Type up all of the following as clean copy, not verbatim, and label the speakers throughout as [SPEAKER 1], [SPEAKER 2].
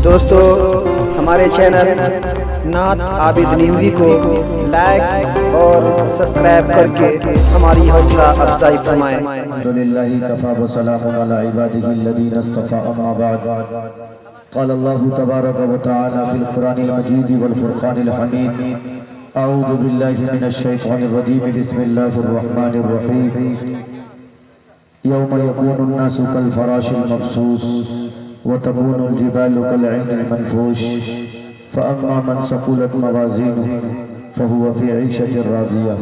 [SPEAKER 1] دوستو ہمارے چینل نعت عابد نیمزی کو لائک اور سبسکرائب کر کے ہماری حوصلہ افزائی فرمائیں۔
[SPEAKER 2] الحمدللہ کفا وسلام علی عبادہ الذین اصطفى اما بعد قال اللہ تبارک و تعالی فی القرآن المجید والفرقان الحمید اعوذ باللہ من الشیطان الرجیم بسم اللہ الرحمن الرحیم یوم یکون الناس کالفراش المبثوث وتكون الجبال كالعين المنفوش فأما من ثقلت موازينه فهو في عيشة راضية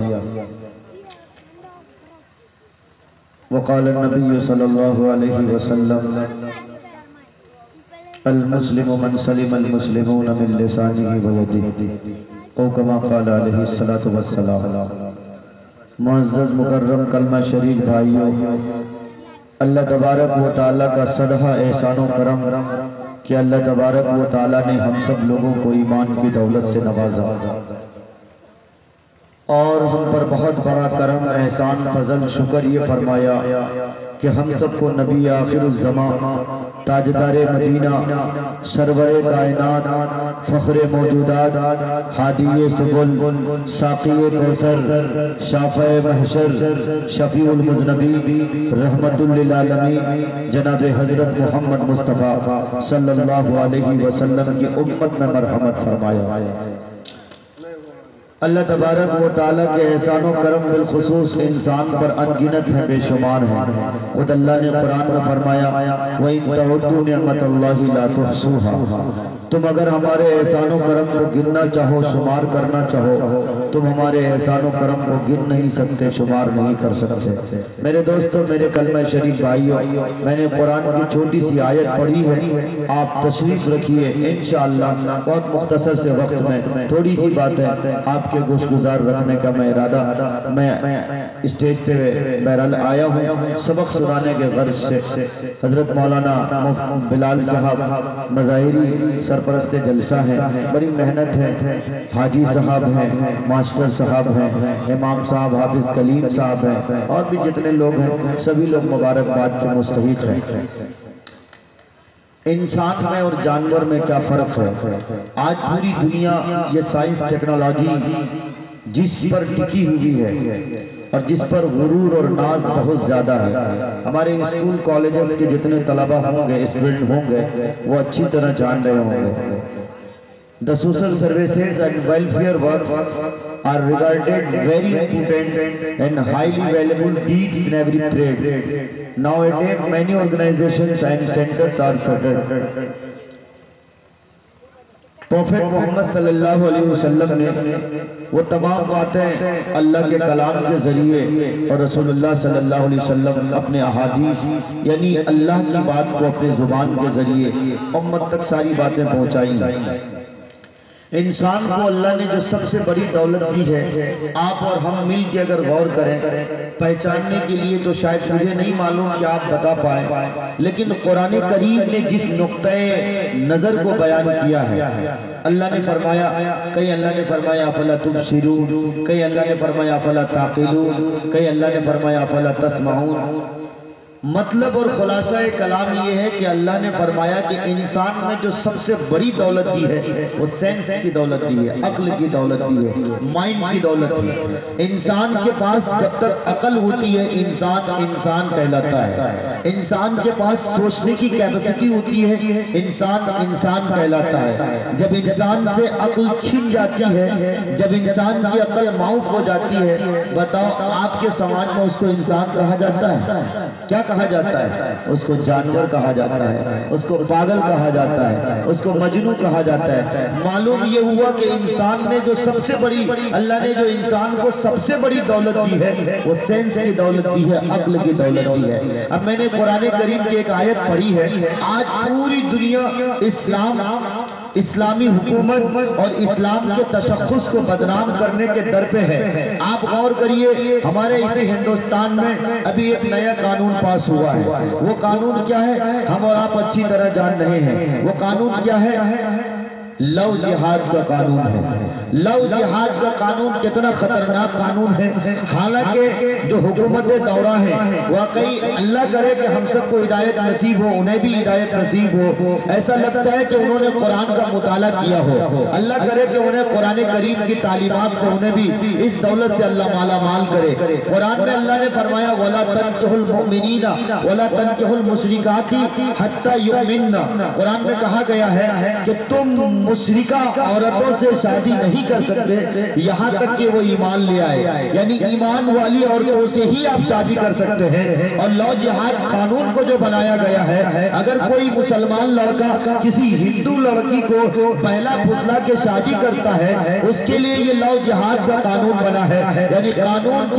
[SPEAKER 2] وقال النبي صلى الله عليه وسلم المسلم من سلم المسلمون من لسانه ويده او كما قال عليه الصلاة والسلام۔ معزز مکرم کلمہ شریف بھائیوں، اللہ تبارک و تعالیٰ کا صدقہ احسان و کرم کہ اللہ تبارک و تعالیٰ نے ہم سب لوگوں کو ایمان کی دولت سے نوازا اور ہم پر بہت بڑا کرم احسان فضل شکر یہ فرمایا کہ ہم سب کو نبی آخر الزمان تاجدار مدینہ سرور کائنات فخر موجودات ہادی سبل ساقی کوثر شافع محشر شفیع المذنبین رحمت للعالمین جناب حضرت محمد مصطفیٰ صلی اللہ علیہ وسلم کی امت میں مرحمت فرمایا۔ اللہ تبارک و تعالیٰ کے احسان و کرم بالخصوص انسان پر انگنت ہیں، بے شمار ہیں۔ خود اللہ نے قرآن میں فرمایا وَإِن تَعُدُّوا نِعْمَةَ اللَّهِ لَا تُحْصُوهَا، تم اگر ہمارے احسان و کرم کو گننا چاہو، شمار کرنا چاہو، تم ہمارے احسان و کرم کو گن نہیں سکتے، شمار نہیں کر سکتے۔ میرے دوستو، میرے کلمہ شریف بھائیوں، میں نے قرآن کی چھوٹی سی آیت پڑھی ہے، آپ تشریف رکھیے انشاءاللہ بہت مختصر سے وقت میں تھوڑی سی باتیں آپ کے گوش گزار رکھنے کا میں ارادہ میں اسٹیج پہ بہرحال آیا ہوں سبق سنانے کے غرض سے۔ حضرت مولانا بلال صاحب مظاہری سرپرست جلسہ ہیں، بڑی محنت ہے، حاجی صاحب ہیں، ماسٹر صاحب ہیں، امام صاحب حافظ کلیم صاحب ہیں، اور بھی جتنے لوگ ہیں سبھی لوگ مبارکباد کے مستحق ہیں۔ انسان میں اور جانور میں کیا فرق ہے؟ آج پوری دنیا یہ سائنس ٹیکنالوجی جس پر ٹکی ہوئی ہے اور جس پر غرور اور ناز بہت زیادہ ہے، ہمارے اسکول کالجز کے جتنے طلبہ ہوں گے، اسٹوڈنٹ ہوں گے، وہ اچھی طرح جان رہے ہوں گے۔ The social services and welfare works are regarded very important and highly valuable deeds in every trade. Nowadays, many organizations and centers are started. Prophet Muhammad صلی اللہ علیہ وسلم نے وہ تمام باتیں اللہ کے کلام کے ذریعے اور رسول اللہ صلی اللہ علیہ وسلم اپنے احادیث یعنی اللہ کی بات کو اپنے زبان کے ذریعے امت تک ساری باتیں پہنچائی ہیں۔ انسان کو اللہ نے جو سب سے بڑی دولت دی ہے، آپ اور ہم مل کے اگر غور کریں پہچاننے کے لیے تو شاید مجھے نہیں معلوم کہ آپ بتا پائیں، لیکن قرآن کریم نے جس نقطۂ نظر کو بیان کیا ہے، اللہ نے فرمایا، کہیں اللہ نے فرمایا فَلَا تُبْصِرُونَ، کہیں اللہ نے فرمایا فَلَا تَعْقِلُونَ، کہیں اللہ نے فرمایا فَلَا تَسْمَعُونَ۔ مطلب اور خلاصہ کلام یہ ہے کہ اللہ نے فرمایا کہ انسان میں جو سب سے بڑی دولت دی ہے وہ سینس کی دولت دی ہے، عقل کی دولت دی ہے، مائنڈ کی دولت ہے۔ انسان کے پاس جب تک عقل ہوتی ہے انسان کہلاتا ہے، انسان کے پاس سوچنے کی کیپیسٹی ہوتی ہے انسان کہلاتا ہے۔ جب انسان سے عقل چھن جاتی ہے، جب انسان کی عقل معاف ہو جاتی ہے، بتاؤ آپ کے سماج میں اس کو انسان کہا جاتا ہے؟ کیا کہا جاتا ہے؟ اس کو جانور کہا جاتا ہے، اس کو پاگل کہا جاتا ہے، اس کو مجنون کہا جاتا ہے۔ معلوم یہ ہوا کہ انسان نے جو سب سے بڑی اللہ نے جو انسان کو سب سے بڑی دولت دی ہے وہ سینس کی دولت دی ہے، عقل کی دولت دی ہے۔ اب میں نے قرآن کریم کی ایک آیت پڑھی ہے، آج پوری دنیا اسلامی حکومت اور اسلام کے تشخص کو بدنام کرنے کے در پہ ہے۔ آپ غور کریے، ہمارے اسی ہندوستان میں ابھی ایک نیا قانون پاس ہوا ہے۔ وہ قانون کیا ہے ہم اور آپ اچھی طرح جان رہے ہیں۔ وہ قانون کیا ہے؟ لو جہاد کا قانون ہے۔ لو جہاد کا قانون کتنا خطرناک قانون ہے، حالانکہ جو حکومت دورہ ہے واقعی اللہ کرے کہ ہم سب کو ہدایت نصیب ہو، انہیں بھی ہدایت نصیب ہو۔ ایسا لگتا ہے کہ انہوں نے قرآن کا مطالعہ کیا ہو، اللہ کرے کہ انہیں قرآن کریم کی تعلیمات سے انہیں بھی اس دولت سے اللہ مالا مال کرے۔ قرآن میں اللہ نے فرمایا وَلَا تَنْكِحُ الْمُؤْمِنِينَ وَلَا تَنْكِحُ الْمُشْرِكَاتِ حَتَّى يُؤْمِنَّ۔ قرآن میں کہا گیا ہے کہ تم مشرکہ عورتوں سے شادی نہیں کر سکتے یہاں تک کہ وہ ایمان لے آئے، یعنی ایمان والی عورتوں سے ہی آپ شادی کر سکتے ہیں۔ اور لو جہاد قانون کو جو بنایا گیا ہے، اگر کوئی مسلمان لڑکا کسی ہندو لڑکی کو پہلا پھسلا کے شادی کرتا ہے، اس کے لیے یہ لو جہاد کا قانون بنا ہے، یعنی قانون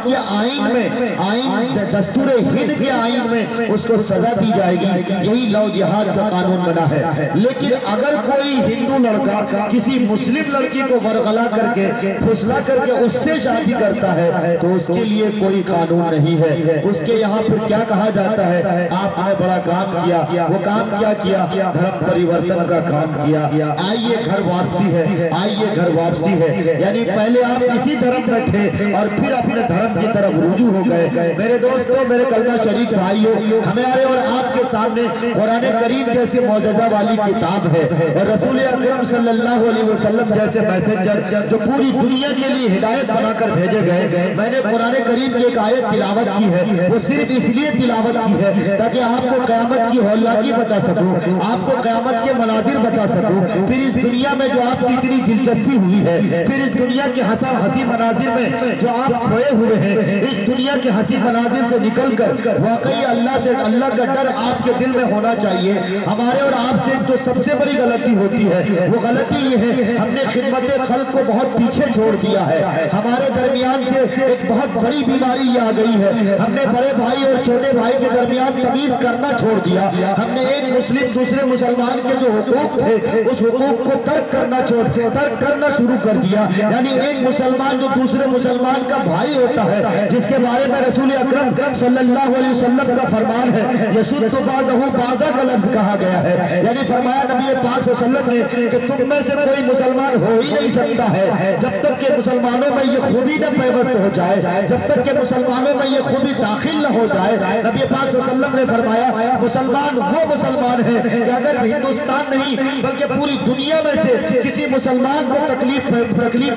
[SPEAKER 2] کے آئین میں، آئین دستور ہند کے آئین میں اس کو سزا دی جائے گی، یہی لو جہاد کا قانون بنا ہے۔ لیکن اگر کوئی ہندو لڑکا کسی مسلم لڑکی کو ورغلا کر کے پھسلا کر کے اس سے شادی کرتا ہے تو اس کے لیے کوئی قانون نہیں ہے۔ اس کے یہاں پھر کیا کہا جاتا ہے، آپ نے بڑا کام کیا، وہ کام کیا کیا، دھرم پریورتن کا کام کیا، آئیے گھر واپسی ہے، آئیے گھر واپسی ہے، یعنی پہلے آپ کسی دھرم میں تھے اور پھر اپنے دھرم کی طرف رجوع ہو گئے۔ میرے دوستوں، میرے کلمہ شریک بھائیوں، ہمارے اور آپ کے سامنے قرآن کریم جیسی معجزہ والی کتاب ہے، اور رسول اکرم صلی اللہ علیہ وسلم جیسے میسنجر جو پوری دنیا کے لیے ہدایت بنا کر بھیجے گئے۔ میں نے قرآن کریم کی ایک آیت تلاوت کی ہے، وہ صرف اس لیے تلاوت کی ہے تاکہ آپ کو قیامت کی ہولناکی بتا سکوں، آپ کو قیامت کے مناظر بتا سکوں، پھر اس دنیا میں جو آپ کی اتنی دلچسپی ہوئی ہے، پھر اس دنیا کے ہنسی مناظر میں جو آپ کھوئے ہوئے ہیں، اس دنیا کے ہنسی مناظر سے نکل کر واقعی اللہ کا ڈر آپ کے دل میں ہونا چاہیے۔ ہمارے اور آپ سے جو سب سے بڑی غلطی ہوتی ہے وہ غلطی یہ ہے، ہم نے خدمت خلق کو بہت پیچھے چھوڑ دیا ہے۔ ہمارے درمیان سے ایک بہت بڑی بیماری یہ آ گئی ہے، ہم نے بڑے بھائی اور چھوٹے بھائی کے درمیان تمیز کرنا چھوڑ دیا۔ ہم نے ایک مسلم دوسرے مسلمان کے جو حقوق تھے اس حقوق کو ترک کرنا شروع کر دیا، یعنی ایک مسلمان جو دوسرے مسلمان کا بھائی ہوتا ہے، جس کے بارے میں رسول اکرم صلی اللہ علیہ وسلم کا فرمان ہے، یشد بعضہ بعضا کا لفظ کہا گیا ہے، یعنی فرمایا نبی پاک صلی اللہ علیہ وسلم نے کہ تم میں سے کوئی مسلمان ہو ہی نہیں سکتا ہے جب تک کہ مسلمانوں میں یہ خوبی نہ پیوست ہو جائے، جب تک کہ مسلمانوں میں یہ خوبی داخل نہ ہو جائے۔ نبی پاک صلی اللہ علیہ وسلم نے فرمایا مسلمان وہ مسلمان ہے کہ اگر ہندوستان نہیں بلکہ پوری دنیا میں سے کسی مسلمان کو تکلیف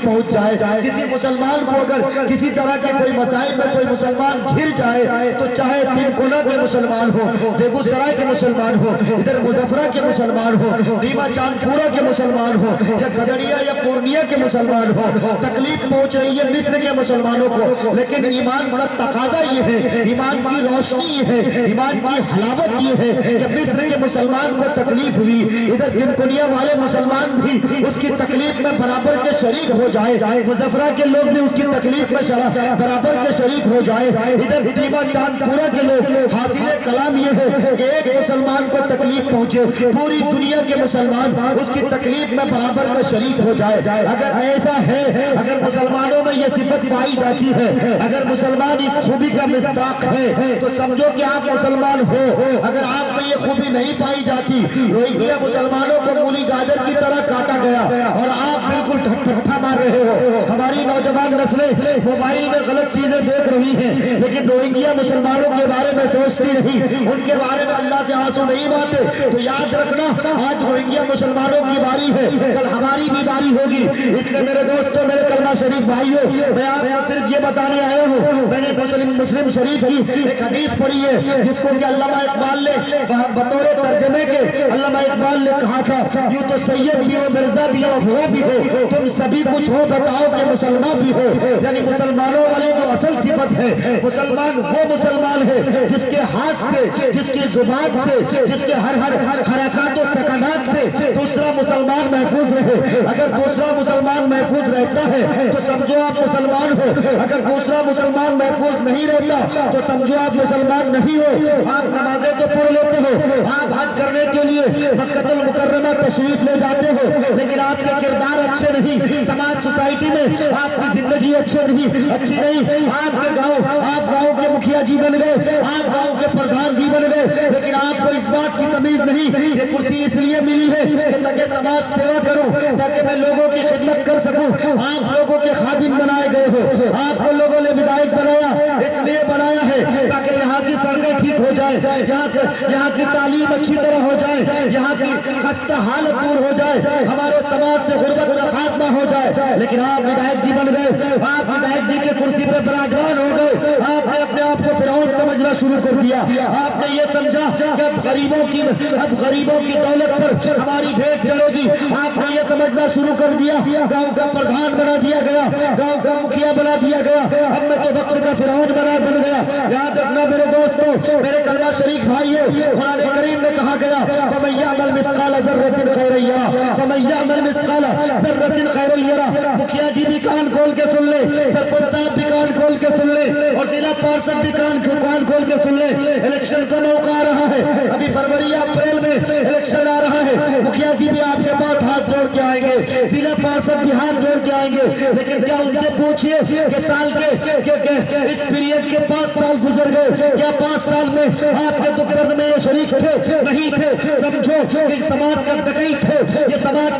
[SPEAKER 2] پہنچ جائے، کسی مسلمان کو اگر کسی طرح کے کوئی مسائل میں کوئی مسلمان گھر جائے تو چاہے تنکونا کے مسلمان ہو، بیگو سرائے کے مسلمان ہو، ادھر مظفرہ کے مسلمان ہو، نیما چاند پورہ کے مسلمان ہو، یا کھگڑیا یا پورنیا کے مسلمان ہو، تکلیف پہنچ رہی ہے مصر کے مسلمانوں کو، لیکن ایمان کا تقاضا یہ ہے، ایمان کی روشنی یہ ہے، ایمان کی حلاوت یہ ہے کہ مصر کے مسلمان کو تکلیف ہوئی، ادھر تنکونیا والے مسلمان بھی اس کی تکلیف میں برابر کے شریک ہو جائے، مظفرہ کے لوگ بھی اس کی تکلیف میں برابر کے شریک ہو جائے، ادھر نیما چاند پورہ کے لوگ، حاصل کلام یہ ہے کہ ایک مسلمان کو تکلیف پہنچے پوری دنیا کے مسلمان اس کی تکلیف میں برابر کا شریک ہو جائے۔ اگر ایسا ہے، اگر مسلمانوں میں یہ صفت پائی جاتی ہے، اگر مسلمان اس خوبی کا مصداق ہے تو سمجھو کہ آپ مسلمان ہو۔ اگر آپ میں یہ خوبی نہیں پائی جاتی، روہنگیا مسلمانوں کو مولی گاجر کی طرح کاٹا گیا اور آپ بالکل ٹھٹھا مار رہے ہو۔ ہماری نوجوان نسلیں موبائل میں غلط چیزیں دیکھ رہی ہیں لیکن روہنگیا مسلمانوں کے بارے میں سوچتی نہیں، ان کے بارے میں اللہ سے آنسو نہیں بہاتے۔ تو یاد رکھنا آج روہنگیا مسلمانوں کی باری ہے، کل ہماری بھی باری ہوگی۔ اس لیے میرے دوستوں، میرے کلمہ شریف بھائیوں، میں آپ کو صرف یہ بتانے آیا ہوں، میں نے مسلم شریف کی ایک حدیث پڑھی ہے جس کو کہ علامہ اقبال نے بطور ترجمے کے علامہ اقبال نے کہا تھا، یوں تو سید بھی ہو، مرزا بھی ہو، وہ بھی ہو، تم سبھی کچھ ہو، بتاؤ کہ مسلمان بھی ہو۔ یعنی مسلمانوں والی جو اصل صفت ہے، مسلمان وہ مسلمان ہے جس کے ہاتھ سے، جس کی زبان سے، جس کے ہر حرکات و سکنات سے دوسرا مسلمان محفوظ رہے۔ اگر دوسرا مسلمان محفوظ رہتا ہے تو سمجھو آپ مسلمان ہو، اگر دوسرا مسلمان محفوظ نہیں رہتا تو سمجھو آپ مسلمان نہیں ہو۔ آپ نمازیں تو پڑھ لیتے ہو، آپ حج کرنے کے لیے لیے مکہ المکرمہ تشریف لے جاتے ہو لیکن آپ کے کردار اچھے نہیں، سماج سوسائٹی میں آپ کی زندگی اچھی نہیں، آپ گاؤں کے مکھیا جی بن گئے، آپ گاؤں کے پردھان جی بن گئے، لیکن آپ کو اس بات کی تمیز نہیں۔ یہ کرسی اس لیے ملی ہے کہ تاکہ سماج سیوا کروں، تاکہ میں لوگوں کی خدمت کر سکوں۔ آپ لوگوں کے خادم بنائے گئے ہو، آپ کو لوگوں نے ودائک بنایا، اس لیے بنایا ہے تاکہ یہاں کی سڑکیں ٹھیک ہو جائیں، یہاں کی تعلیم اچھی طرح ہو جائے، یہاں کی خستہ حالت دور ہو جائے، ہمارے سماج سے غربت کا خاتمہ ہو جائے۔ لیکن آپ ودائک جی بن گئے، آپ ودائک جی کے کرسی پہ براجمان ہو گئے، آپ نے اپنے آپ کو فرعون سمجھنا شروع کر دیا۔ آپ نے یہ سمجھا کہ اب غریبوں کی دولت پر ہماری بھیٹ چڑھے گی، آپ نے یہ سمجھنا شروع کر دیا، گاؤں کا پردھان بنا دیا گیا، گاؤں کا مکھیا بنا دیا گیا، اب میں تو وقت کا فرعون بن گیا۔ یاد رکھنا میرے دوستوں، میرے کلمہ شریک بھائیو، قرآن کریم میں کہا گیا فَمَن يَعْمَلْ مِثْقَالَ ذَرَّةٍ خَيْرًا يَرَهُ فَمَن يَعْمَلْ مِثْقَالَ ذَرَّةٍ خَيْرًا يَرَهُ۔ مکھیا جی بھی کان کھول کے سن لے، سرپنچ صاحب بھی کان کھول کے سن لے، اور ضلع پارشد بھی کان کھول کے سن لے۔ الیکشن کا موقع آ رہا ہے، ابھی فروری اپریل میں الیکشن آ رہا ہے، مکھیا جی بھی آپ کے پاس ہاتھ جوڑ کے آئیں گے، ضلع پارشد بھی ہاتھ جوڑ کے آئیں گے، لیکن کیا ان سے پوچھئے کہ سال کے اس پیریڈ کے 5 سال گزر گئے، کیا 5 سال میں آپ کے دکھ درد میں یہ شریک تھے؟ نہیں تھے۔ سمجھو کہ سماج کا ڈکئی تھے، یہ سماج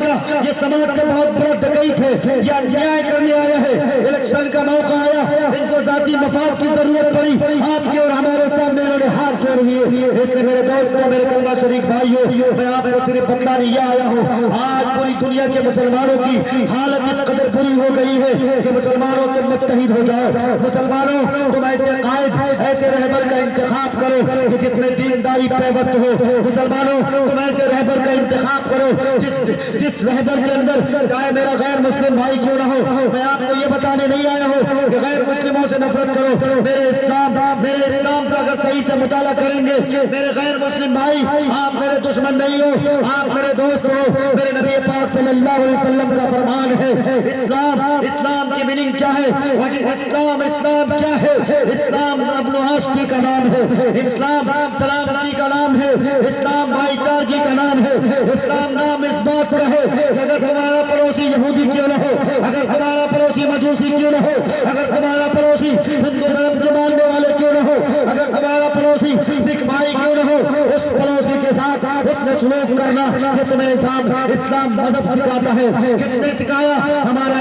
[SPEAKER 2] کا بہت بڑا ڈکئی تھے، یہ انیائے کرنے آیا ہے، الیکشن کا موقع آیا، ان کو ذاتی مفاد کی ضرورت پڑی، آپ کے اور ہمارے سامنے انہوں نے ہاتھ جوڑ دیے۔ اس لیے میرے دوستوں، میرے کلمہ شریک بھائیوں، میں آپ کو صرف بتلانے یہ آیا ہوں، آج پوری دنیا کے مسلمانوں کی حالت اس قدر بری ہو گئی ہے کہ مسلمانوں تم متحد ہو جاؤ، مسلمانوں تم ایسے قائد، ایسے رہبر کا انتخاب کرو کہ جس میں دینداری پیوست ہو، مسلمانوں تم ایسے رہبر کا انتخاب کرو جس رہبر کے اندر چاہے میرا غیر مسلم بھائی کیوں نہ ہو، میں آپ کو یہ بتانے نہیں آیا ہوں کہ غیر مسلموں سے نفرت کرو، میرے اسلام کا اگر صحیح سے مطالعہ کریں گے، میرے غیر مسلم بھائی آپ میرے دشمن نہیں ہو، آپ میرے دوست ہو۔ میرے نبی پاک صلی اللہ علیہ وسلم کا فرمان ہے، اسلام کی میننگ کیا ہے؟ اسلام کیا ہے؟ اسلام امن و آشتی کا نام ہے، اسلام سلامتی کا نام ہے، اسلام بھائی چارگی کا نام ہے، اسلام نام اس بات کا ہے کہ اگر تمہارا پڑوسی یہودی کیوں نہ ہو، اگر تمہارا پڑوسی مجوسی کیوں نہ ہو، اگر تمہارا پڑوسی ہندو دھرم کے ماننے والے کیوں نہ ہو، اگر تمہارا پڑوسی سکھ بھائی کیوں نہ ہو، اس پڑوسی کے ساتھ اس نے سلوک کرنا، یہ تمہیں اسلام مذہب سکھاتا ہے۔ کس نے سکھایا؟ ہمارا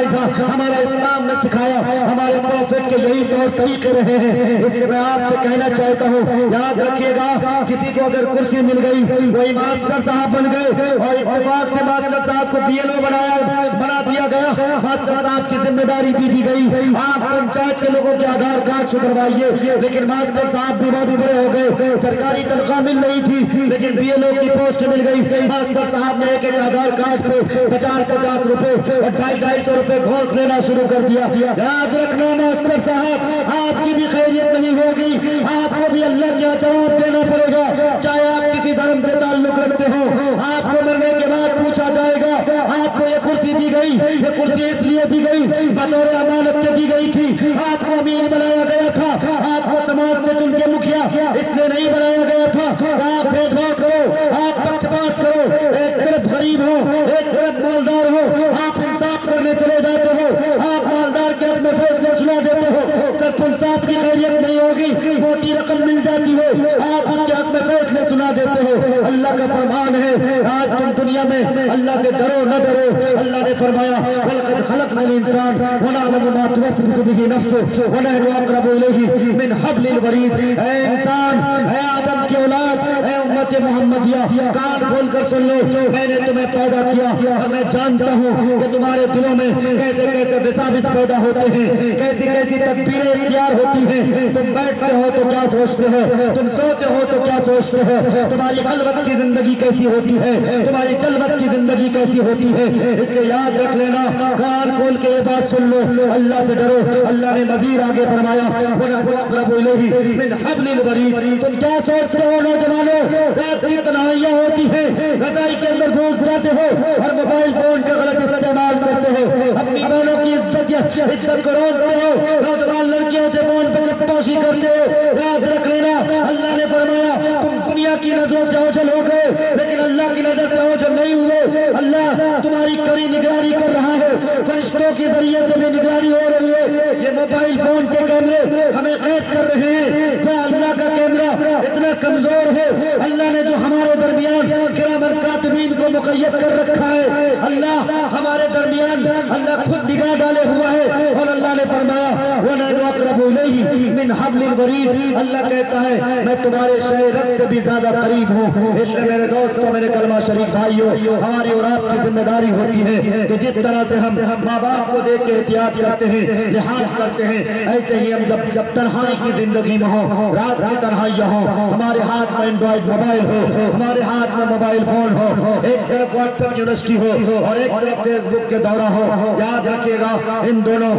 [SPEAKER 2] اسلام نے سکھایا، ہمارے پروفیٹ کے یہی طور طریقے رہے ہیں۔ اس لیے میں آپ سے کہنا چاہتا ہوں، یاد رکھیے گا، کسی کو اگر کرسی مل گئی، وہی ماسٹر صاحب بن گئے اور اتفاق سے ماسٹر صاحب کو BLO بنا دیا گیا، ماسٹر صاحب کی ذمہ داری دی گئی، آپ پنچایت کے لوگوں کے آدھار کارڈ چھپوائیے، لیکن ماسٹر صاحب بھی بہت بڑے ہو گئے، سرکاری تنخواہ مل رہی تھی لیکن BLO کی پوسٹ مل گئی، ماسٹر صاحب نے ایک آدھار کارڈ پہ 50 روپے اور 250 روپے گھوس لینا شروع کر دیا۔ یاد رکھنا ماسٹر صاحب، آپ کی بھی خیریت نہیں ہوگی، آپ کو بھی اللہ کا جواب دینا پڑے گا، چاہے آپ کسی دھرم سے تعلق رکھتے ہو، آپ کو مرنے کے بعد پوچھا جائے گا، آپ کو یہ کرسی دی گئی، یہ کرسی اس لیے دی گئی، بطور امانت کے دی گئی تھی، آپ کو امین بنایا گیا تھا، آپ کو سماج سے چن کے مکھیا اس لیے نہیں بنایا گیا تھا۔ آپ بھید بھاؤ کرو، آپ پکشپات کرو، ایک طرف غریب ہو ایک طرف مالدار ہو، آپ انصاف کرنے چلے جاتے ہو، آپ مالدار کے اپنے فیصلے سنا دیتے ہو، سرپنچ صاحب کی خیریت نہیں ہوگی، موٹی رقم مل جاتی ہے، آپ ان کے حق میں فیصلے سنا دیتے ہو۔ اللہ کا فرمان ہے، آج تم دنیا میں اللہ سے ڈرو نہ ڈرو، اللہ نے فرمایا وَلَقَدْ خَلَقْنَا الْإِنسَانَ وَنَعْلَمُ مَا تُوَسْوِسُ بِهِ نَفْسُهُ وَنَحْنُ أَقْرَبُ إِلَيْهِ مِنْ حَبْلِ الْوَرِيدِ۔ اے انسان، اے آدم کی اولاد، اے امت محمدیہ، کان کھول کر سن لو، میں نے تمہیں پیدا کیا اور میں جانتا ہوں کہ تمہارے دلوں میں کیسے کیسے وساوس پیدا ہوتے ہیں، کیسی کیسی تدبیریں اختیار ہوتی ہیں، تم بیٹھتے ہو تو کیا سوچتے ہو، تم سوتے ہو تو کیا سوچتے ہو، تمہاری خلوت کی زندگی کیسی ہوتی ہے، تمہاری جلوت کی زندگی کیسی ہوتی ہے۔ اس لیے یاد رکھ لینا، کان کھول کے یہ بات سن لو، اللہ سے ڈرو۔ اللہ نے مزید آگے فرمایا وَنَحْنُ أَقْرَبُ إِلَيْهِ مِنْ حَبْلِ الْوَرِيدِ۔ تم کیا سوچتے ہو نوجوانوں، رات کی تنہائیاں ہوتی ہیں، رضائی کے اندر گھس جاتے ہو اور موبائل فون کا غلط استعمال کرتے ہو، اپنی بہنوں کی عزت کو روکتے ہو، نوجوان لڑکیوں سے فون پہ چپاشی کرتے ہو۔ یاد رکھ لینا، اللہ نے فرمایا تم دنیا دنیا کی نظروں سے اوجھل ہو گئے لیکن اللہ کی نظر سے اوجھل نہیں ہوئے. اللہ تمہاری کڑی نگرانی کر رہا ہے, فرشتوں کے ذریعے سے بھی نگرانی ہو رہی ہے. یہ موبائل فون کے کیمرے ہمیں قید کر رہے ہیں. کیا اللہ کا کیمرہ اتنا کمزور ہے؟ اللہ نے جو ہمارے درمیان کرامن کاتبین کو مقید کر رکھا ہے, اللہ ہمارے درمیان اللہ خود نگاہ ڈالے ہوا ہے. اور اللہ نے فرمایا وَنَحْنُ أَقْرَبُ إِلَيْهِ مِنْ حَبْلِ الْوَرِيدِ, اللہ کہتا ہے میں تمہارے شہ رگ سے بھی زیادہ قریب ہوں. اس لیے میرے دوستوں, میرے کلمہ شریک بھائیوں, ہماری اور آپ کی ذمہ داری ہوتی ہے کہ جس طرح سے ہم ماں باپ کو دیکھ کے احتیاط کرتے ہیں, لحاظ کرتے ہیں, ایسے ہی ہم جب تنہائی کی زندگی میں ہوں, رات کی تنہائیاں ہوں, ہمارے ہاتھ میں اینڈرائڈ موبائل ہو, ہمارے ہاتھ میں موبائل فون ہو, ایک طرف واٹس ایپ یونیورسٹی ہو اور ایک طرف فیس بک کے دورہ ہو, یاد رکھیے گا ان دونوں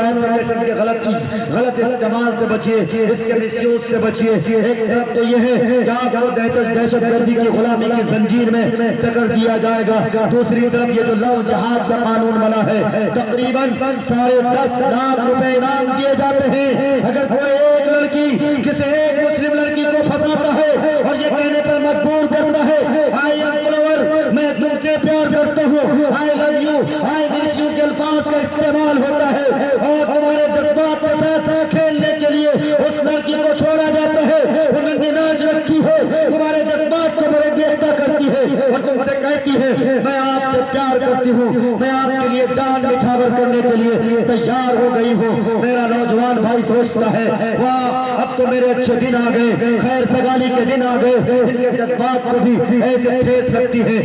[SPEAKER 2] ایپلیکیشن کے غلط استعمال سے بچیے, اس کے مس یوز سے بچیے. ایک طرف تو یہ ہے کہ آپ کو دہشت گردی کی غلامی کی زنجیر میں جکڑ دیا جائے گا, دوسری طرف یہ جو لو جہاد کا قانون بنا ہے, تقریباً 10.5 لاکھ روپے انعام دیے جاتے ہیں اگر کوئی ایک لڑکی کسی ایک مسلم لڑکی کو پھنساتا ہے اور یہ کہنے پر مجبور کرتا ہے آئی ایم فلاور, میں تم سے پیار کرتا ہوں, آئی love you, I miss you کے الفاظ کا استعمال ہوتا ہے اور تمہارے جذبات کے ساتھ کھیلنے کے لیے اس لڑکی کو چھوڑا جاتا ہے. وہ ننگی ناچ رکھتی ہے, تمہارے جذبات کو بڑے گرفتار کرتی ہے اور تم سے کہتی ہے میں آپ سے پیار کرتی ہوں, میں آپ کے لیے جان نچھاور کرنے کے لیے تیار ہو گئی ہوں. میرا نوجوان بھائی سوچتا ہے واہ اب تو میرے اچھے دن آ گئے, خیر سگالی کے دن آ گئے. ان کے جذبات کو بھی ایسے ٹھیس لگتی ہے,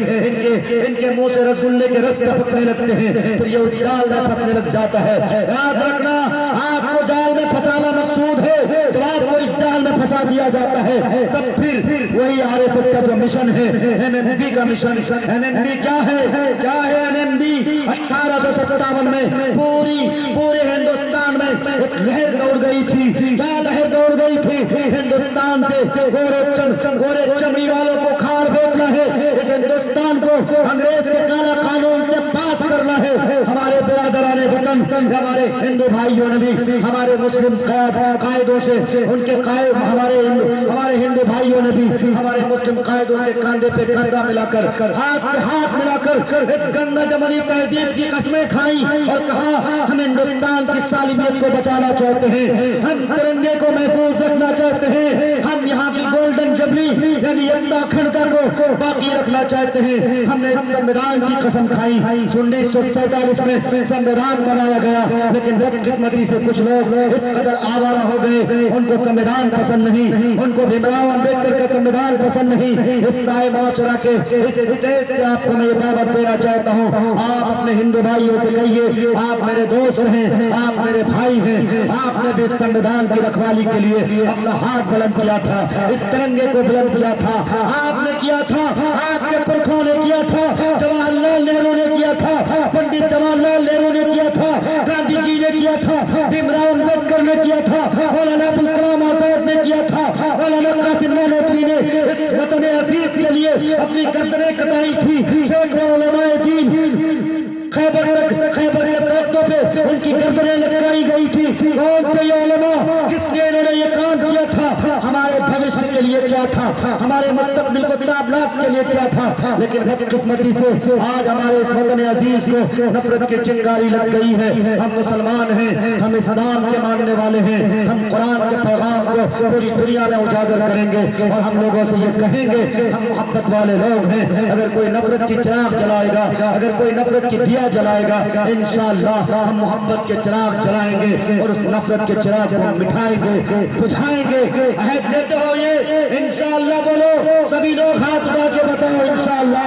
[SPEAKER 2] ان کے منہ سے رسگلے کے رس ٹپکنے لگتے ہیں, پھر یہ اس جال میں پھنسنے لگ جاتا ہے. یاد رکھنا آپ کو جال میں پھنسانا مقصود ہے, جب آپ کو اس جال میں پھنسا دیا جاتا ہے تب پھر وہی آر ایس ایس کا جو مشن ہے, ایم ایم بی کا مشن. ایم ایم بی کیا ہے ایم ایم بی 1857 میں پورے ہندوستان میں ایک لہر دوڑ گئی تھی. کیا لہر دوڑ گئی تھی؟ ہندوستان سے گورے چمڑی والوں کو کھاڑ پھینکنا ہے, اس ہندوستان کو انگریز کے کالا قانون سے پاس کرنا ہے. ہمارے برادران وطن, ہمارے ہندو بھائیوں نے بھی ہمارے مسلم قائدوں سے ان کے قائد, ہمارے ہندو بھائیوں نے بھی ہمارے مسلم قائدوں کے کاندھے پہ کاندھا ملا کر, ہاتھ پہ ہاتھ ملا کر اس گنگا جمنی تہذیب کی قسمیں کھائیں اور کہا ہم ہندوستان کی سالمیت کو بچانا چاہتے ہیں, ہم ترنگے کو محفوظ رکھنا چاہتے ہیں, ہم یہاں کی گولڈن جبلی یعنی یکتا اکھنڈتا کو باقی رکھنا چاہتے ہیں. ہم نے اس سنویدھان کی قسم کھائی. 1947 میں سنویدھان بنایا گیا لیکن بدقسمتی سے کچھ لوگ اس قدر آوارہ ہو گئے, ان کو سنویدھان پسند نہیں, ان کو بھیم راؤ امبیڈکر کا سنویدھان پسند نہیں. اس نئے معاشرہ کے اس اسٹیج سے آپ کو میں یہ دعوت دینا چاہتا ہوں, آپ اپنے ہندو بھائیوں سے کہیے آپ میرے دوست ہیں, آپ میرے بھائی ہیں, آپ نے بھی اس سنویدھان کی رکھوالی کے لیے اپنا ہاتھ بلند کیا تھا, اس ترنگے کو بلند کیا تھا, آپ نے کیا تھا, آپ کے پرکھوں نے کیا تھا, جواہر لال نہرو نے کیا تھا, پنڈت جواہر لال نہرو نے کیا تھا, گاندھی جی نے کیا تھا, بھیم راؤ امبیڈکر نے کیا تھا, مولانا ابوالکلام آزاد نے کیا تھا, مولانا قاسم نانوتوی نے اس وطن عزیز کے لیے اپنی گردنیں کٹائی تھی. سینکڑوں علماء دین خیبر کے درختوں پہ ان کی گردنیں لٹکائی گئی تھی. کون تھے یہ علماء, کس لیے انہوں نے یہ کام کیا تھا؟ ہمارے بھوشیہ کے لیے کیا تھا, ہمارے مستقبل کو تابناک کے لیے کیا تھا. لیکن بدقسمتی سے آج ہمارے اس وطن عزیز کو نفرت کی چنگاری لگ گئی ہے. ہم مسلمان ہیں, ہم اسلام کے ماننے والے ہیں, ہم قرآن کے پیغام کو پوری دنیا میں اجاگر کریں گے اور ہم لوگوں سے یہ کہیں گے ہم محبت والے لوگ ہیں. اگر کوئی نفرت کی چراغ جلائے گا, اگر کوئی نفرت کی دیا جلائے گا, انشاءاللہ ہم محبت کے چراغ جلائیں گے اور اس نفرت کے چراغ کو مٹھائیں گے, بجھائیں گے. عہد دیتے ہو یہ انشاءاللہ بولو, سبھی لوگ ہاتھ اٹھا کے بتاؤ انشاءاللہ.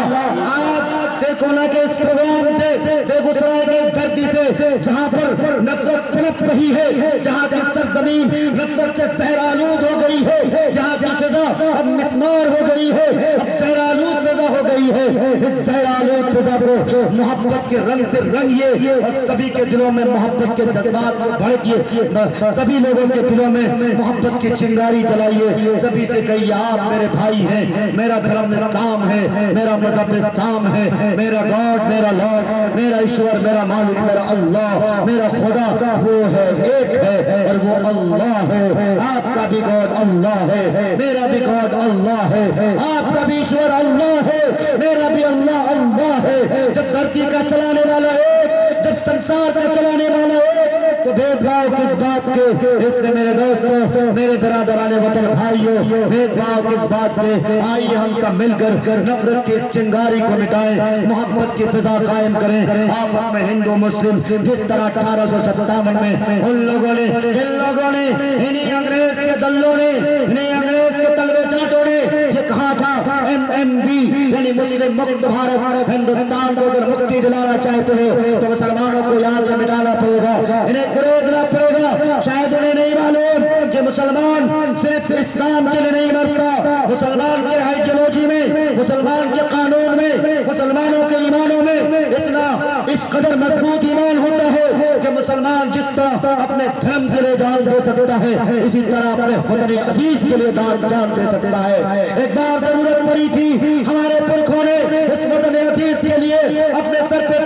[SPEAKER 2] آج دیکھو نا کہ اس پروگرام سے بیگوسرائے کے دھرتی سے جہاں پر نفرت پنپ رہی ہے, جہاں کی سرزمین نفرت سے زہرآلود ہو گئی ہے, جہاں کی فضا اب مسمار ہو گئی ہے, اب زہرآلود فضا ہو گئی رہی ہے اس زہرآلود فضا کو محبت کے رنگ سے رنگیے اور سبھی کے دلوں میں محبت کے جذبات کو بھڑکیے، سبھی لوگوں کے دلوں میں محبت کی چنگاری جلائیے، سبھی سے کہیے آپ میرے بھائی ہیں، میرا دھرم اسلام ہے، میرا مذہب اسلام ہے، میرا گاڈ، میرا لارڈ، میرا ایشور، میرا مالک، میرا اللہ، میرا خدا وہ ہے، ایک ہے اور وہ اللہ ہے۔ آپ کا بھی گاڈ اللہ ہے، میرا بھی گاڈ اللہ ہے، آپ کا بھی ایشور اللہ ہے، میرا بھی اللہ اللہ ہے۔ جب دھرتی کا چلانے والا ایک، جب سنسار کا چلانے والا ایک، تو بھید بھاؤ کس بات کے؟ اس سے میرے دوستوں، میرے برادران وطن بھائیوں، بھید بھاؤ کس بات کے؟ آئیے ہم سب مل کر نفرت کی اس چنگاری کو مٹائیں، محبت کی فضا قائم کریں آپس میں۔ ہندو مسلم جس طرح 1857 میں ان لوگوں نے انہیں انگریز کے دلوں نے، انہیں انگریز کے تلوے چاٹوں نے یہ کہا تھا MMB یعنی مسلم مکت بھارت، ہندوستان کو اگر مکتی دلانا چاہتے ہو تو مسلمانوں کو یہاں سے مٹانا پڑے گا، انہیں گریزنا پڑے گا۔ شاید انہیں نہیں معلوم کہ مسلمان صرف اسلام کے لیے نہیں مرتا، مسلمان کے آئیڈیالوجی میں، مسلمان کے قانون میں، مسلمانوں کے ایمانوں میں اتنا اس قدر مضبوط ایمان ہوتا ہے کہ مسلمان جس طرح اپنے دھرم کے لیے جان دے سکتا ہے اسی طرح اپنے وطن عزیز کے لیے جان دے سکتا ہے۔ ایک بار ضرورت پڑی تھی ہمارے پرکھوں نے اس وطن عزیز کے لیے اپنے سر پہ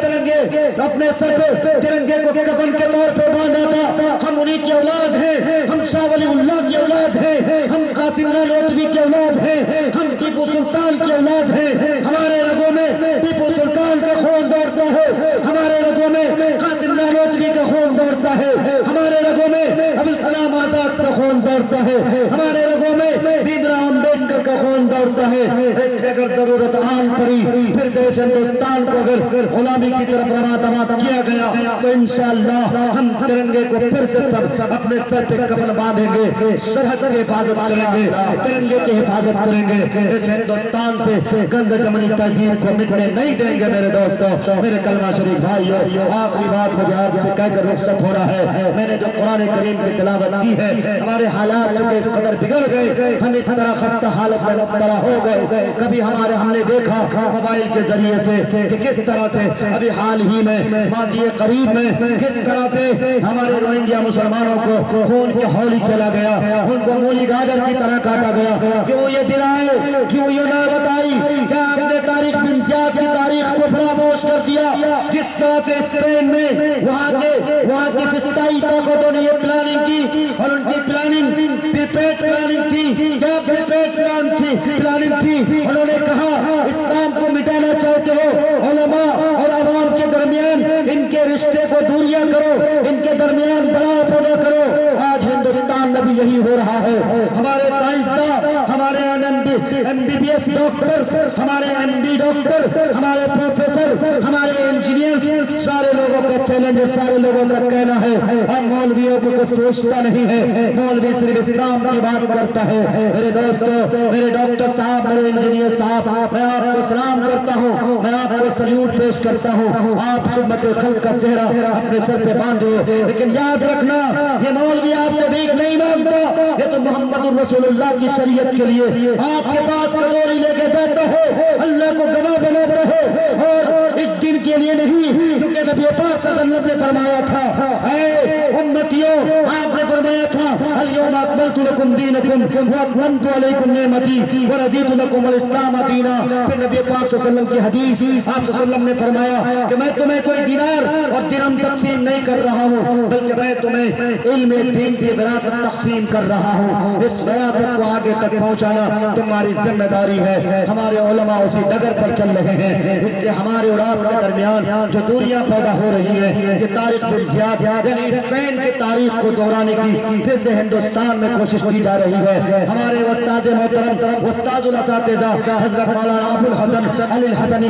[SPEAKER 2] ترنگے کو کفن کے طور پہ باندھا تھا۔ ہم انہی کی اولاد ہیں، ہم شاہ ولی اللہ کی اولاد ہیں، ہم قاسم نانوتوی کی اولاد ہیں، ہم ٹیپو سلطان کی اولاد ہیں۔ ہمارے رگوں میں ٹیپو سلطان کا خون دوڑتا ہے، ہمارے رگوں میں قاسم نانوتوی کا خون دوڑتا ہے، ہمارے رگوں میں ابوالکلام آزاد کا خون دوڑتا ہے، ہمارے رگوں میں بھیم راؤ امبیڈکر کا خون دوڑتا ہے۔ اس لیے اگر ضرورت آن پڑی پھر سے اس ہندوستان کو اگر غلامی کی طرف رواں دواں کیا گیا تو انشاءاللہ ہم ترنگے کو پھر سے سب اپنے سر پہ کفن باندھیں گے، سرحد کی حفاظت کریں گے، ترنگے کی حفاظت کریں گے۔ اس ہندوستان سے گند جمنی تہذیب کو مٹنے نہیں دیں گے میرے دوستوں، میرے کلمہ شریف بھائیو۔ آخری بات مجھے آپ سے کہہ کر رخصت ہو رہا ہے، میں نے جو قرآن کریم کی تلاوت کی ہے، ہمارے حالات چونکہ اس قدر بگڑ گئے، ہم اس طرح خستہ حالت میں مبتلا ہو گئے۔ کبھی ہم نے دیکھا موبائل کے ذریعے سے کہ کس طرح سے ابھی حال ہی میں ماضی قریب میں کس طرح سے ہمارے روہنگیا مسلمانوں کو خون کی ہولی کھیلا گیا، ان کو مولی گاجر کی طرح کاٹا گیا۔ کیوں یہ دلائے، کیوں یہ نہ بتائی؟ کیا آپ نے طارق بن زیاد کی تاریخ کو فراموش کر دیا؟ جس طرح سے اسپین میں وہاں کی فسطائی طاقتوں نے یہ پلاننگ کی اور ان کی پلاننگ پریپیڈ پلاننگ تھی، کیا پریپیڈ پلاننگ تھی؟ انہوں نے کہا اسلام کو مٹانا چاہتے ہو، علماء اور عوام کے درمیان ان کے رشتے کو دوریاں کرو، ان کے درمیان بڑا پیدا کرو۔ آج ہندوستان میں بھی یہی ہو رہا ہے۔ ہمارے سائنسداں، ہمارے MBBS ڈاکٹر، ہمارے MD ڈاکٹر، ہمارے پروفیسر، ہمارے انجینئر، سارے لوگوں کا چیلنج اور سارے لوگوں کا کہنا ہے ہم مولویوں کو کچھ سوچتا نہیں ہے، مولوی صرف اسلام کی بات کرتا ہے۔ میرے دوستو، میرے ڈاکٹر صاحب، میرے انجینئر صاحب، میں آپ کو سلام کرتا ہوں، میں آپ کو سلیوٹ پیش کرتا ہوں۔ آپ خدمت خلق کا صحرا اپنے سر پہ باندھے، لیکن یاد رکھنا یہ مولوی آپ سے بھیک نہیں مانگتا، یہ تو محمد الرسول اللہ کی شریعت کے لیے آپ کے پاس کٹوری لے کے جاتا ہے، اللہ کو گواہ بناتا ہے، اور اس دن کے لیے نہیں، کیونکہ نبی پاک صلی اللہ علیہ وسلم نے فرمایا تھا اے امتیوں، آپ نے فرمایا تھا الیوم اکملت لکم دینکم واتممت علیکم نعمتی ورضیت لکم الاسلام دینا۔ پھر نبی پاک صلی اللہ علیہ وسلم کی حدیث، آپ صلی اللہ علیہ وسلم نے فرمایا کہ میں تمہیں کوئی دینار اور درہم تقسیم نہیں کر رہا ہوں، بلکہ میں تمہیں علم دین کی وراثت تقسیم کر رہا ہوں۔ اس وراثت کو آگے تک پہنچانا تمہاری ذمہ داری ہے۔ ہمارے علماء اسی ڈگر پر چل رہے ہیں، اس لیے ہمارے اور آپ کے درمیان جو دوریاں پیدا ہو رہی ہیں، یہ طارق بن زیاد یعنی اسپین کی تاریخ کو دہرانے کی پھر سے ہندوستان میں کوشش کی جا رہی ہے۔ ہمارے استاد محترم، استاد الاساتذہ حضرت مولانا ابو الحسن علی الحسن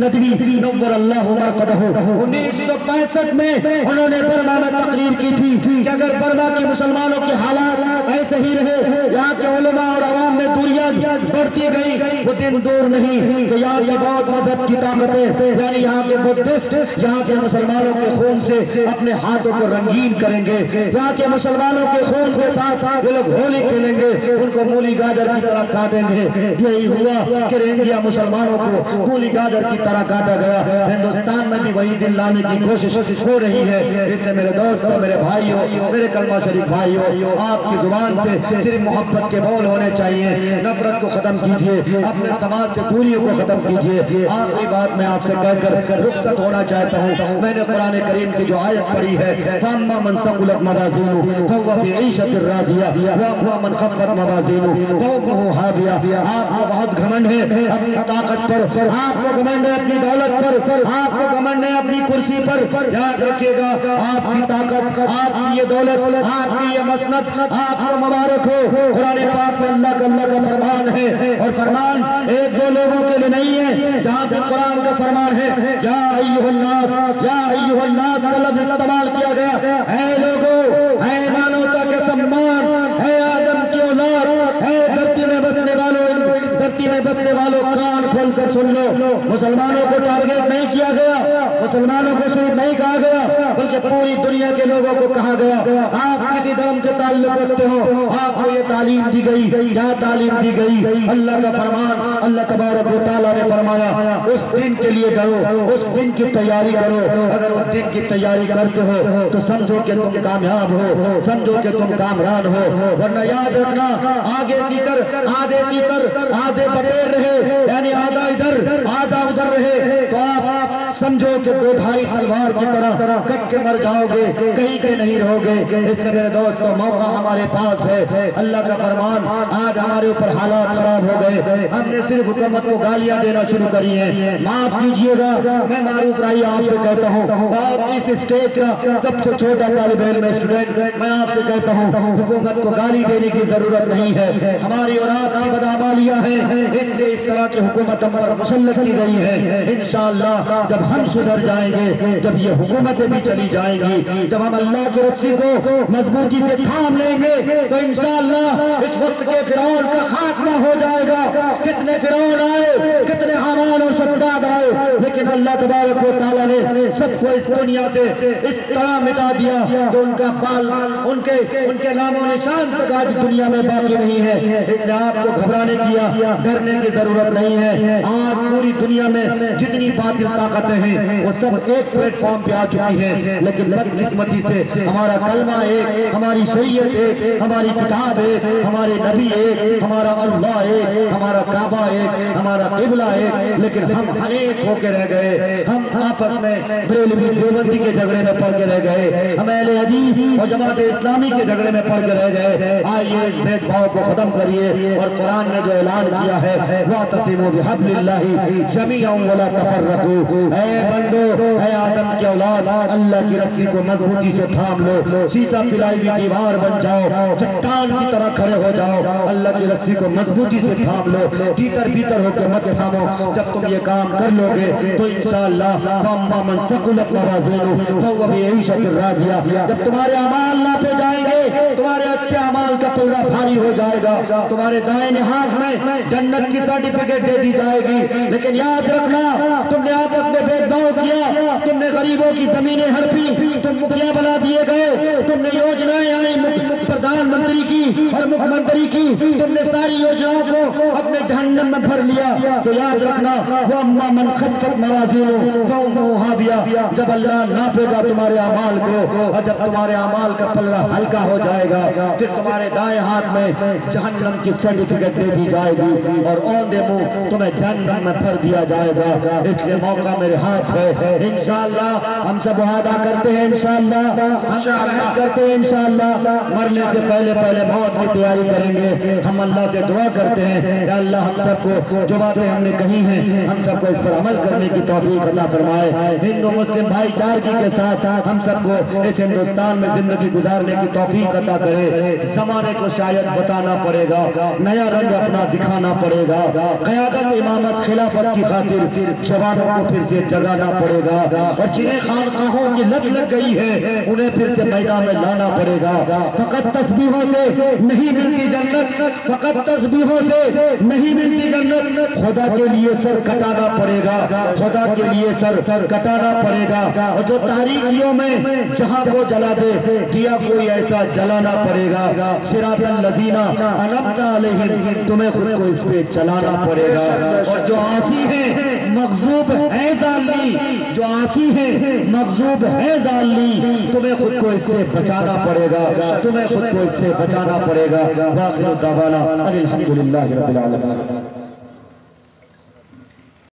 [SPEAKER 2] ندوی نور اللہ مرقدہ 1965 میں انہوں نے برما میں تقریر کی تھی کہ اگر برما کے مسلمانوں کے حالات ایسے ہی رہے. یہاں کے علماء اور عوام میں دوریاں بڑھتی گئی. وہ دن دور نہیں کہ یہاں کے بودھ مذہب کی طاقتیں یعنی یہاں کے بدھسٹ یہاں کے مسلمانوں کے خون سے اپنے ہاتھوں کو رنگین کریں گے. یہاں کے مسلمانوں کے خون کے ساتھ یہ لوگ ہولی کھیلیں گے, ان کو مولی گاجر کی طرح کاٹیں گے. یہی ہوا کہ روہنگیا مسلمانوں کو مولی گاجر کی طرح کاٹا گیا. ہندوستان میں بھی وہی دن لانے کی کوشش ہو رہی ہے. اس لیے میرے دوستوں, میرے بھائیوں, میرے کلمہ شریف بھائیوں, آپ کی زبان سے صرف محبت کے بول ہونے چاہیے. نفرت کو ختم کیجئے, اپنے سماج سے دوریوں کو ختم کیجئے. آخری بات میں آپ سے کہہ کر رخصت ہونا چاہتا ہوں. میں نے قرآن کریم کی جو آیت پڑھی ہے, فَأَمَّا مَنْ ثَقُلَتْ مَوَازِينُهُ فَهُوَ فِي عِيشَةٍ رَاضِيَةٍ وَأَمَّا مَنْ خَفَّتْ مَوَازِينُهُ فَأُمُّهُ هَاوِيَةٌ. آپ کو بہت گھمنڈ ہے اپنی طاقت پر, آپ کو گھمنڈ ہے اپنی دولت پر, آپ کو گھمنڈ ہے اپنی کرسی پر. یاد رکھیے گا, آپ کی طاقت, آپ کی یہ دولت, آپ کی یہ مسند آپ کو مبارک ہو. قرآن پاک میں اللہ کا فرمان ہے, اور فرمان ایک دو لوگوں کے لیے نہیں ہے. جہاں پہ قرآن کا فرمان ہے یا ایھا الناس, یا ایھا الناس کا لفظ استعمال کیا گیا. اے لوگوں, اے مانوتا کے سمان, اے آدم کی اولاد, اے دھرتی میں بسنے والوں, دھرتی میں بسنے والوں, کان کھول کر سن لو. مسلمانوں کو ٹارگیٹ نہیں کیا گیا, مسلمانوں کو صرف نہیں کہا گیا, بلکہ پوری دنیا کے لوگوں کو کہا گیا. آپ کسی دھرم سے تعلق رکھتے ہو, آپ کو یہ تعلیم دی گئی, کیا تعلیم دی گئی؟ اللہ کا فرمان. اللہ تبارک و تعالیٰ نے فرمایا اس دن کے لیے ڈرو, اس دن کی تیاری کرو. اگر اس دن کی تیاری کرتے ہو تو سمجھو کہ تم کامیاب ہو, سمجھو کہ تم کامران ہو. ورنہ یاد رکھنا, آگے تیتر آدھے تیتر آدھے بٹیر رہے, یعنی آدھا ادھر آدھا ادھر رہے, تو آپ سمجھو کہ دو دھاری تلوار کی طرح کٹ کے مر جاؤ گے, کہیں کے نہیں رہو گے. اس لیے میرے دوستوں, موقع ہمارے پاس ہے. اللہ کا فرمان, آج ہمارے اوپر حالات خراب ہو گئے, ہم نے صرف حکومت کو گالیاں دینا شروع کری ہیں. معاف کیجئے گا, میں معروف رائی آپ سے کہتا ہوں, بہت اس اسٹیٹ کا سب سے چھوٹا طالب علم اسٹوڈنٹ, میں آپ سے کہتا ہوں حکومت کو گالی دینے کی ضرورت نہیں ہے. ہماری اور آپ کی بدعمالیاں ہیں, اس لیے اس طرح کی حکومت ہم پر مسلط کی گئی ہے. انشاءاللہ جب ہم سدھر جائیں گے, جب یہ حکومتیں بھی چلی جائیں گی, جب ہم اللہ کی رسی کو مضبوطی سے تھام لیں گے, تو انشاءاللہ اس وقت کے فرعون کا خاتمہ ہو جائے گا. کتنے فرعون آئے, کتنے حامان اور شداد آئے, لیکن اللہ تبارک و تعالیٰ نے سب کو اس دنیا سے اس طرح مٹا دیا کہ ان کا بال, ان کے نام و نشان تک آج دنیا میں باقی نہیں ہے. اس لیے آپ کو گھبرانے کی, ڈرنے کی ضرورت نہیں ہے. آج پوری دنیا میں جتنی باطل طاقتیں ہیں وہ سب ایک پلیٹ فارم پہ آ چکی ہیں, لیکن بدقسمتی سے ہمارا کلمہ ایک, ہماری شریعت ایک, ہماری کتاب ایک, ہمارے نبی ایک, ہمارا اللہ ایک, ہمارا کعبہ ایک, ہمارا قبلہ ایک, لیکن ہم انیک ہو کے رہ گئے. ہم آپس میں بریلوی دیوبندی کے جھگڑے میں پڑ کے رہ گئے, ہم اہل حدیث اور جماعت اسلامی کے جھگڑے میں پڑ کے رہ گئے. آئیے اس بھید بھاؤ کو ختم کریے, اور قرآن نے جو اعلان کیا ہے وَاعْتَصِمُوا بِحَبْلِ اللَّهِ جَمِيعًا وَلَا تَفَرَّقُوا, اے بندو, اے آدم کے اولاد, اللہ کی رسی کو مضبوطی سے تھام لو. سیسا پلائی ہوئی دیوار بن جاؤ, چٹان کی طرح کھڑے ہو جاؤ, اللہ کی رسی کو مضبوطی سے تھام لو. تیتر بیتر ہو کے مت تھامو. جب تم یہ کام کر لو گے تو انشاءاللہ فَأَمَّا مَنْ ثَقُلَتْ مَوَازِينُهُ فَهُوَ فِي عِيشَةٍ رَاضِيَةٍ. جب تمہارے اعمال ناپے جائیں گے, تمہارے اچھے اعمال کا پلڑا بھاری ہو جائے گا, تمہارے دائیں ہاتھ میں جنت کی سرٹیفکیٹ دے دی جائے گی. لیکن یاد رکھنا, تم نے آپس میں بھید بھاؤ کیا, تم نے غریبوں کی زمینیں ہڑپی, تم مکھیا بنا دیے گئے, تم نے یوجنائیں آئی پردھان منتری کی اور مکھ منتری کی, تم نے ساری یوجناؤں کو اپنے جہنم میں بھر لیا. تو یاد رکھنا, وَأَمَّا مَنْ خَفَّتْ مَوَازِينُهُ فَأُمُّهُ هَاوِيَةٌ. جب اللہ ناپے گا تمہارے اعمال کو, اور جب تمہارے اعمال کا پلڑا ہلکا ہو جائے گا, پھر تمہارے دائیں ہاتھ میں جہنم کی سرٹیفکیٹ دے دی جائے گی, اور اوندے منہ تمہیں جہنم میں بھر دیا جائے گا. اس لیے موقع میرے ہاتھ ہے. انشاءاللہ ہم سب وعدہ کرتے ہیں, انشاءاللہ ہم کرتے ہیں, انشاءاللہ مرنے سے پہلے موت کی تیاری کریں گے. ہم اللہ سے دعا کرتے ہیں کہ اللہ ہم سب کو جو باتیں ہم نے کہی ہیں, ہم سب کو اس پر عمل کرنے کی توفیق عطا فرمائے. ہندو مسلم بھائی چارگی کے ساتھ ہم سب کو اس ہندوستان میں زندگی گزارنے کی توفیق عطا کرے. زمانے کو شاید بتانا پڑے گا, نیا رنگ اپنا دکھانا پڑے گا. قیادت, امامت, خلافت خلافت کی خاطر جوانوں کو پھر سے جگانا پڑے گا، اور جنہیں خانقاہوں کی لت لگ گئی ہے انہیں پھر سے میدان میں لانا پڑے گا۔ فقط تسبیحوں سے نہیں ملتی جنت، فقط تسبیحوں سے نہیں ملتی جنت، خدا کے لیے سر کٹانا پڑے گا، خدا کے لیے سر کٹانا پڑے گا۔ اور جو تاریکیوں میں جہاں کو جلا دے، دیا کوئی ایسا جلانا پڑے گا۔ صراط الذین انعمت علیہم، تمہیں خود کو اس پہ چلانا پڑے گا۔ اور جو عاصی ہیں مغضوب ہے ظالمی، جو عاصی ہیں مغضوب ہے ظالمی، تمہیں خود کو اس سے بچانا پڑے گا، تمہیں خود کو اس سے بچانا پڑے گا۔ وآخر دعوانا ان الحمدللہ رب العالمین۔